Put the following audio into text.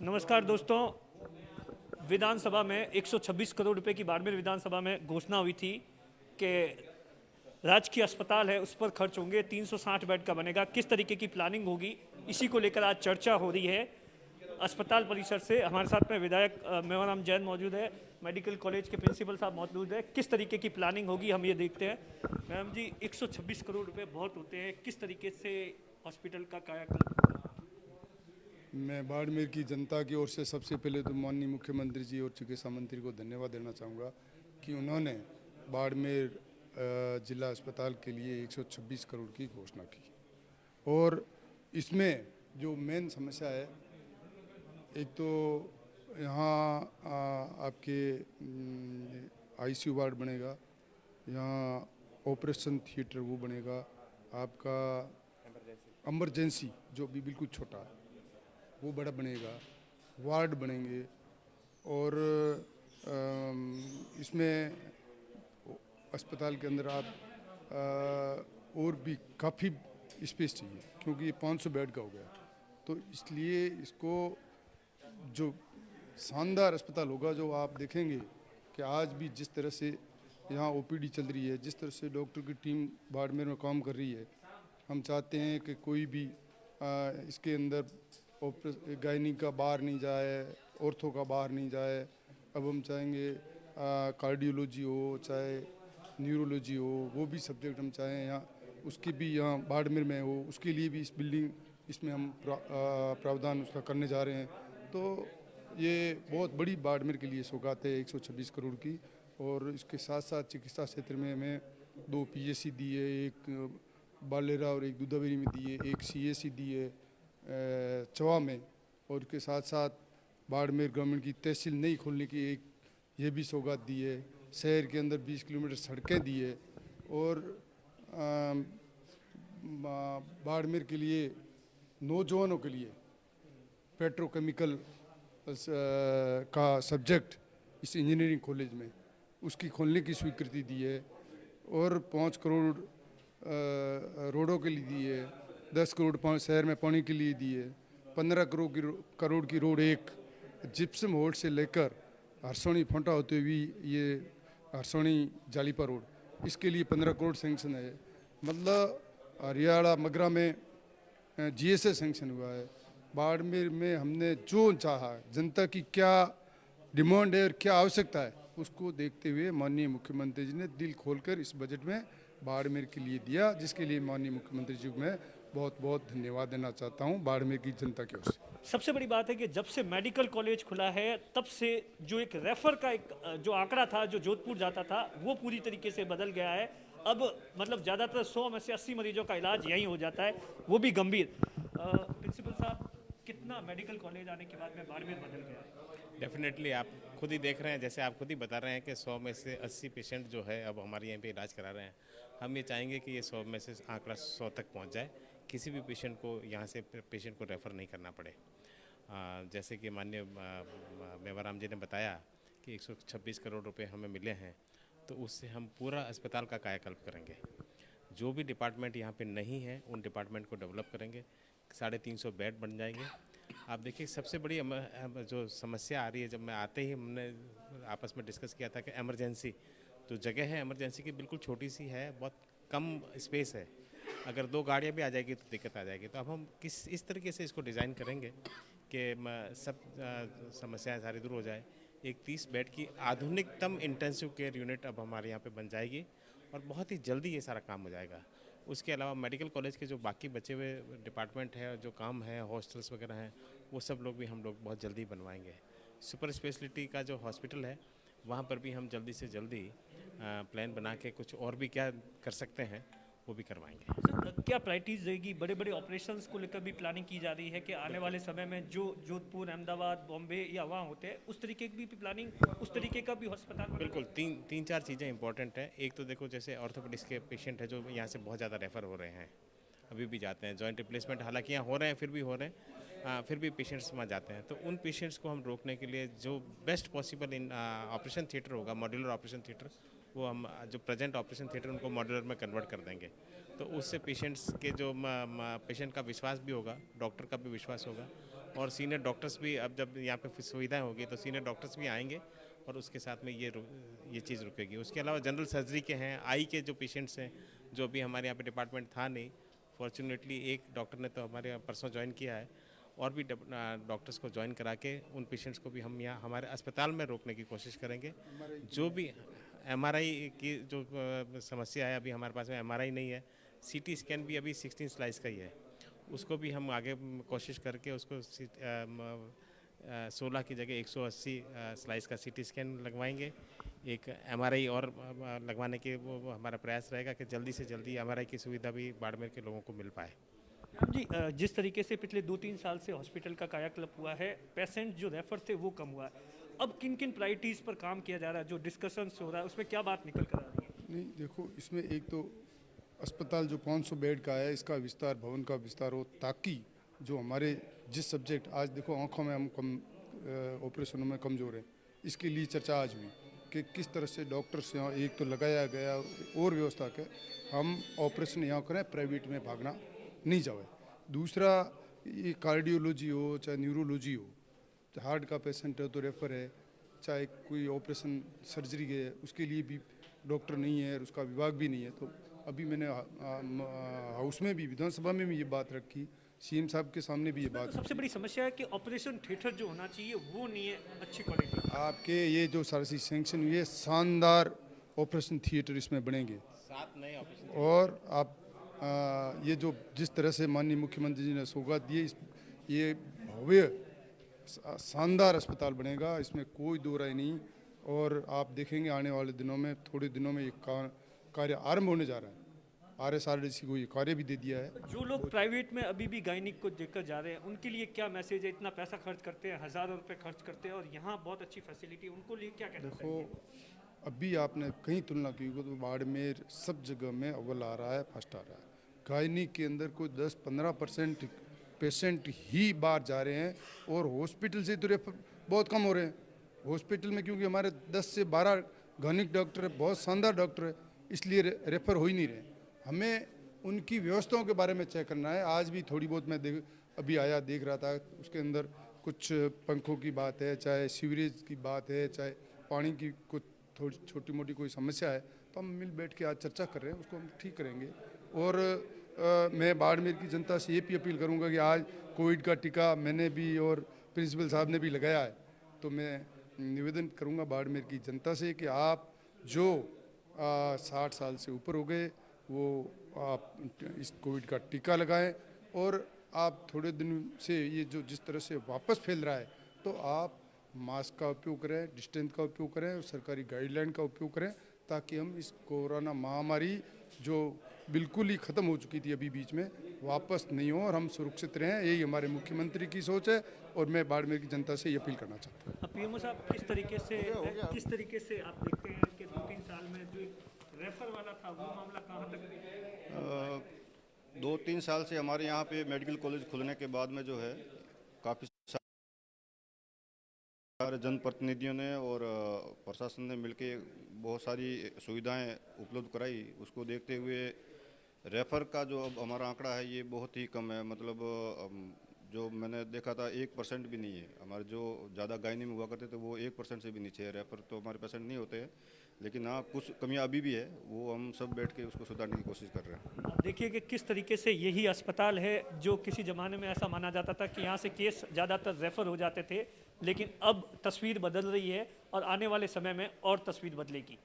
नमस्कार दोस्तों। विधानसभा में 126 करोड़ रुपए की बाड़मेर विधानसभा में घोषणा हुई थी कि राजकीय अस्पताल है उस पर खर्च होंगे, 360 बेड का बनेगा। किस तरीके की प्लानिंग होगी, इसी को लेकर आज चर्चा हो रही है अस्पताल परिसर से। हमारे साथ में विधायक मेवाराम जैन मौजूद है, मेडिकल कॉलेज के प्रिंसिपल साहब मौजूद है। किस तरीके की प्लानिंग होगी हम ये देखते हैं। मैम जी, 126 करोड़ रुपए बहुत होते हैं, किस तरीके से हॉस्पिटल का कायाकल्प होगा? मैं बाड़मेर की जनता की ओर से सबसे पहले तो माननीय मुख्यमंत्री जी और चिकित्सा मंत्री को धन्यवाद देना चाहूँगा कि उन्होंने बाड़मेर जिला अस्पताल के लिए 126 करोड़ की घोषणा की। और इसमें जो मेन समस्या है, एक तो यहाँ आपके आईसीयू वार्ड बनेगा, यहाँ ऑपरेशन थिएटर वो बनेगा, आपका इमरजेंसी जो भी बिल्कुल छोटा है वो बड़ा बनेगा, वार्ड बनेंगे। और इसमें अस्पताल के अंदर आप और भी काफ़ी स्पेस चाहिए क्योंकि ये 500 बेड का हो गया। तो इसलिए इसको जो शानदार अस्पताल होगा, जो आप देखेंगे कि आज भी जिस तरह से यहाँ ओपीडी चल रही है, जिस तरह से डॉक्टर की टीम बाड़मेर में काम कर रही है, हम चाहते हैं कि कोई भी इसके अंदर गायनी का बाहर नहीं जाए, ऑर्थो का बाहर नहीं जाए। अब हम चाहेंगे कार्डियोलॉजी हो, चाहे न्यूरोलॉजी हो, वो भी सब्जेक्ट हम चाहें यहाँ उसकी भी यहाँ बाड़मेर में हो, उसके लिए भी इस बिल्डिंग इसमें हम प्रावधान उसका करने जा रहे हैं। तो ये बहुत बड़ी बाड़मेर के लिए सौगात है 126 करोड़ की। और इसके साथ साथ चिकित्सा क्षेत्र में हमें 2 पीएससी दी है, एक बालेरा और एक दूधावेरी में दी है, एक सीएससी दी है चवा में। और उसके साथ साथ बाड़मेर ग्रामीण की तहसील नई खोलने की एक ये भी सौगात दी है। शहर के अंदर 20 किलोमीटर सड़कें दी है। और बाड़मेर के लिए नौजवानों के लिए पेट्रोकेमिकल का सब्जेक्ट इस इंजीनियरिंग कॉलेज में उसकी खोलने की स्वीकृति दी है। और 5 करोड़ रोडों के लिए दी है, 10 करोड़ शहर में पानी के लिए दी है, 15 करोड़ की रोड एक जिप्सम होल्ड से लेकर हरसोनी फोंटा होते हुए ये हरसोनी जालीपा रोड, इसके लिए 15 करोड़ सेंक्शन है। मतलब हरियाणा मगरा में जीएसए सेंक्शन हुआ है। बाड़मेर में हमने जो चाहा, जनता की क्या डिमांड है और क्या आवश्यकता है, उसको देखते हुए माननीय मुख्यमंत्री जी ने दिल खोलकर इस बजट में बाड़मेर के लिए दिया, जिसके लिए माननीय मुख्यमंत्री जी को मैं बहुत बहुत धन्यवाद देना चाहता हूँ बाड़मेर की जनता की ओर से। सबसे बड़ी बात है कि जब से मेडिकल कॉलेज खुला है तब से जो एक रेफर का एक जो आंकड़ा था जो जोधपुर जाता था वो पूरी तरीके से बदल गया है। अब मतलब ज़्यादातर 100 में से 80 मरीजों का इलाज यहीं हो जाता है, वो भी गंभीर। प्रिंसिपल साहब, कितना मेडिकल कॉलेज आने के बाद में बाड़मेर बदल गया है? डेफिनेटली आप खुद ही देख रहे हैं, जैसे आप खुद ही बता रहे हैं कि 100 में से 80 पेशेंट जो है अब हमारे यहाँ पे इलाज करा रहे हैं। हम ये चाहेंगे कि ये 100 में से आंकड़ा 100 तक पहुँच जाए, किसी भी पेशेंट को यहाँ से पेशेंट को रेफ़र नहीं करना पड़े। जैसे कि माननीय मेवाराम जी ने बताया कि 126 करोड़ रुपए हमें मिले हैं, तो उससे हम पूरा अस्पताल का कायाकल्प करेंगे। जो भी डिपार्टमेंट यहाँ पे नहीं है उन डिपार्टमेंट को डेवलप करेंगे, 350 बेड बन जाएंगे। आप देखिए, सबसे बड़ी जो समस्या आ रही है, जब मैं आते ही हमने आपस में डिस्कस किया था कि इमरजेंसी जो जगह है इमरजेंसी की बिल्कुल छोटी सी है, बहुत कम स्पेस है। अगर 2 गाड़ियाँ भी आ जाएगी तो दिक्कत आ जाएगी। तो अब हम इस तरीके से इसको डिज़ाइन करेंगे कि सब समस्याएं सारी दूर हो जाए। एक 30 बेड की आधुनिकतम इंटेंसिव केयर यूनिट अब हमारे यहाँ पे बन जाएगी और बहुत ही जल्दी ये सारा काम हो जाएगा। उसके अलावा मेडिकल कॉलेज के जो बाकी बचे हुए डिपार्टमेंट है, जो काम है, हॉस्टल्स वगैरह हैं, वो सब लोग भी हम लोग बहुत जल्दी बनवाएंगे। सुपर स्पेशलिटी का जो हॉस्पिटल है वहाँ पर भी हम जल्दी से जल्दी प्लान बना के कुछ और भी क्या कर सकते हैं वो भी करवाएंगे। सर, क्या प्रायोरिटीज रहेगी? बड़े बड़े ऑपरेशंस को लेकर भी प्लानिंग की जा रही है कि आने वाले समय में जो जोधपुर, अहमदाबाद, बॉम्बे या वहाँ होते हैं उस तरीके की भी प्लानिंग, उस तरीके का भी अस्पताल बनेगा? बिल्कुल, तीन चार चीज़ें इंपॉर्टेंट हैं। एक तो देखो, जैसे ऑर्थोपेडिक्स के पेशेंट हैं जो यहाँ से बहुत ज़्यादा रेफ़र हो रहे हैं, अभी भी जाते हैं। जॉइंट रिप्लेसमेंट हालांकि यहाँ हो रहे हैं, फिर भी हो रहे हैं, फिर भी पेशेंट्स वहाँ जाते हैं। तो उन पेशेंट्स को हम रोकने के लिए जो best possible in operation theatre होगा, मॉड्यूलर ऑपरेशन थिएटर, वो हम जो प्रेजेंट ऑपरेशन थिएटर उनको मॉड्यूलर में कन्वर्ट कर देंगे। तो उससे पेशेंट्स के जो पेशेंट का विश्वास भी होगा, डॉक्टर का भी विश्वास होगा और सीनियर डॉक्टर्स भी, अब जब यहाँ पे सुविधाएं होगी तो सीनियर डॉक्टर्स भी आएंगे और उसके साथ में ये चीज़ रुकेगी। उसके अलावा जनरल सर्जरी के हैं, आई के जो पेशेंट्स हैं, जो भी हमारे यहाँ पे डिपार्टमेंट था नहीं, फॉर्चुनेटली एक डॉक्टर ने तो हमारे यहाँ परसों ज्वाइन किया है, और भी डॉक्टर्स को ज्वाइन करा के उन पेशेंट्स को भी हम यहाँ हमारे अस्पताल में रोकने की कोशिश करेंगे। जो भी एमआरआई की जो समस्या है, अभी हमारे पास में एमआरआई नहीं है, सीटी स्कैन भी अभी 16 स्लाइस का ही है, उसको भी हम आगे कोशिश करके उसको 16 की जगह 180 स्लाइस का सीटी स्कैन लगवाएंगे। एक एमआरआई और लगवाने के वो हमारा प्रयास रहेगा कि जल्दी से जल्दी एमआरआई की सुविधा भी बाड़मेर के लोगों को मिल पाए। राम जी, जिस तरीके से पिछले 2-3 साल से हॉस्पिटल का कायाकल्प हुआ है, पेशेंट जो रेफर थे वो कम हुआ है, अब किन किन प्रायोरिटीज़ पर काम किया जा रहा है, जो डिस्कशंस हो रहा है उसमें क्या बात निकल कर आ रही है? नहीं, देखो, इसमें एक तो अस्पताल जो 500 बेड का है, इसका विस्तार, भवन का विस्तार हो, ताकि जो हमारे जिस सब्जेक्ट, आज देखो आंखों में हम कम ऑपरेशनों में कमज़ोर हैं, इसके लिए चर्चा आज हुई कि किस तरह से डॉक्टर्स यहाँ एक तो लगाया गया और व्यवस्था के हम ऑपरेशन यहाँ करें, प्राइवेट में भागना नहीं जाए। दूसरा, ये कार्डियोलॉजी हो चाहे न्यूरोलॉजी हो, हार्ट का पेशेंट है तो रेफर है, चाहे कोई ऑपरेशन सर्जरी के है उसके लिए भी डॉक्टर नहीं है और उसका विभाग भी नहीं है। तो अभी मैंने हाउस में भी, विधानसभा में भी ये बात रखी, सीएम साहब के सामने भी ये बात तो सबसे बड़ी समस्या है कि ऑपरेशन थिएटर जो होना चाहिए वो नहीं है अच्छी क्वालिटी। आपके ये जो सारी सैंक्शन हुई है, शानदार ऑपरेशन थिएटर इसमें बनेंगे। 7 नए ऑपरेशन और आप ये जो जिस तरह से माननीय मुख्यमंत्री जी ने सौगात दी, ये भव्य शानदार अस्पताल बनेगा, इसमें कोई दो राय नहीं। और आप देखेंगे आने वाले दिनों में, थोड़े दिनों में ये कार्य आरंभ होने जा रहा है। RSRDC को ये कार्य भी दे दिया है। जो लोग प्राइवेट में अभी भी गायनिक को देखकर जा रहे हैं उनके लिए क्या मैसेज है? इतना पैसा खर्च करते हैं, हज़ारों रुपए खर्च करते हैं और यहाँ बहुत अच्छी फैसिलिटी, उनको लिए क्या कहना देखो, चाहिए? अभी आपने कहीं तुलना की होगी तो बाड़मेर सब जगह में अव्वल आ रहा है, फर्स्ट आ रहा है। गायनिक के अंदर कोई 10-15% पेशेंट ही बाहर जा रहे हैं और हॉस्पिटल से तो रेफर बहुत कम हो रहे हैं। हॉस्पिटल में क्योंकि हमारे 10 से 12 गायनिक डॉक्टर है, बहुत शानदार डॉक्टर है, इसलिए रेफर हो ही नहीं रहे। हमें उनकी व्यवस्थाओं के बारे में चेक करना है। आज भी थोड़ी बहुत मैं अभी आया देख रहा था, उसके अंदर कुछ पंखों की बात है, चाहे सीवरेज की बात है, चाहे पानी की कुछ थोड़ी छोटी मोटी कोई समस्या है, तो हम मिल बैठ के आज चर्चा कर रहे हैं, उसको हम ठीक करेंगे। और मैं बाड़मेर की जनता से ये भी अपील करूंगा कि आज कोविड का टीका मैंने भी और प्रिंसिपल साहब ने भी लगाया है, तो मैं निवेदन करूंगा बाड़मेर की जनता से कि आप जो 60 साल से ऊपर हो गए वो आप इस कोविड का टीका लगाएं। और आप थोड़े दिन से ये जो जिस तरह से वापस फैल रहा है, तो आप मास्क का उपयोग करें, डिस्टेंस का उपयोग करें और सरकारी गाइडलाइन का उपयोग करें, ताकि हम इस कोरोना महामारी जो बिल्कुल ही ख़त्म हो चुकी थी अभी बीच में, वापस नहीं हो और हम सुरक्षित रहें। यही हमारे मुख्यमंत्री की सोच है और मैं बाड़मेर की जनता से ये अपील करना चाहता हूँ। पीएमओ साहब, किस तरीके से आप देखते हैं कि 2-3 साल में जो रेफर वाला था वो मामला कहाँ तक? 2-3 साल से हमारे यहाँ पे मेडिकल कॉलेज खुलने के बाद में जो है काफ़ी सारे जनप्रतिनिधियों ने और प्रशासन ने मिलके बहुत सारी सुविधाएं उपलब्ध कराई। उसको देखते हुए रेफ़र का जो अब हमारा आंकड़ा है ये बहुत ही कम है। मतलब जो मैंने देखा था 1% भी नहीं है। हमारे जो ज़्यादा गायनी में हुआ करते थे वो 1% से भी नीचे है। रेफ़र तो हमारे पेशेंट नहीं होते हैं, लेकिन हाँ कुछ कमियां अभी भी है, वो हम सब बैठ के उसको सुधारने की कोशिश कर रहे हैं। आप देखिए कि किस तरीके से यही अस्पताल है जो किसी ज़माने में ऐसा माना जाता था कि यहाँ से केस ज़्यादातर रेफ़र हो जाते थे, लेकिन अब तस्वीर बदल रही है और आने वाले समय में और तस्वीर बदलेगी।